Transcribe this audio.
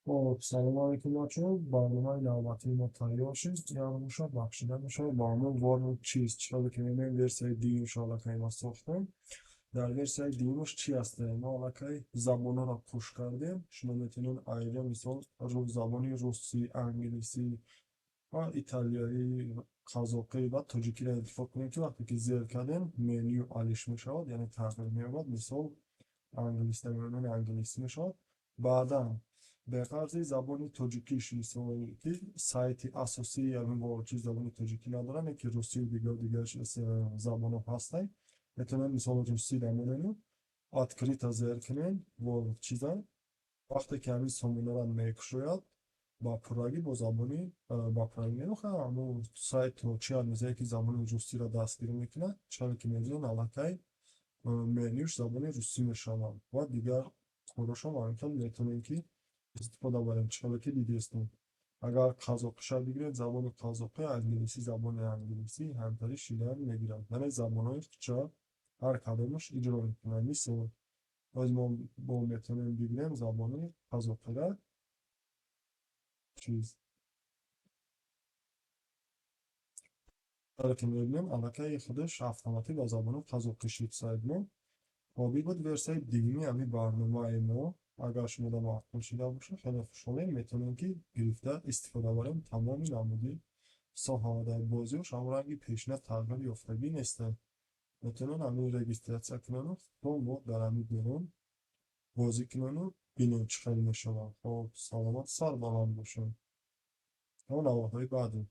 خب سلام علیکم بچه‌ها. برنامه نوبتی ما تهیه شد. یعنی میشه بخشیدن میشه برنامه وارد چیست چرا که می‌بینیم ورسای دی انشالله که ما ساختیم. در ورسای دیمش چی هسته ما الکی زبانا را پوش کردیم. شما میتونین آیده مثال رو زبانی روسی انگلیسی و ایتالیایی قزاقی و تاجیکی را انتخاب کنیم که وقتی که زیر کردیم منیو آلیش میشود یعنی تغییر می‌یابد. مثال انگلیسی می‌بینین انگلیسی میشود. بعدا به غرض زبان تاجیکیش مثل که سایتی اساسی یعنی با چیز زبان تاجیکی ندارن که روسی و دیگر زبان ها هستن میتونن مثال روسی در می‌بینین открыто зеркнен و چیزا وقتی که همین سامانه را میکشوید با پراگی با زبانی با پراگی نمیخواه اما سایت و چی میزه که زبان روسی را دستگیر میکنه چرا که میزون علاقه منیوش زبان روسی میشوند و دیگر خودشون ممکن میتونین که استفاده بریم چرا که دیگه استون اگر قزاقی شد بگیرید زبان قزاقی انگلیسی زبان انگلیسی همتری شیلر میگیرن یعنی زبان های چه هر کدومش اجرا میکنن مثل از ما با میتونیم بگیریم زبان قزاقی را چیز که میبینیم علاقه خودش автоматик با زبان قزاقی شد ساید ما هابی بود ورسای دیگه همی برنامه ما اگر شما در موقع شده باشه خیلی خوشحالیم میتونیم که گرفته استفاده بریم تمام نمودی ساحه در بازی و شما رنگی پیشنه تغییر یافتگی نیسته میتونن همین رجیستراسیون کنن تو ما در همین بیرون بازی کنن و بینیم چه خیلی میشون خب سلامت سر بلند باشن اما نوه های بعدی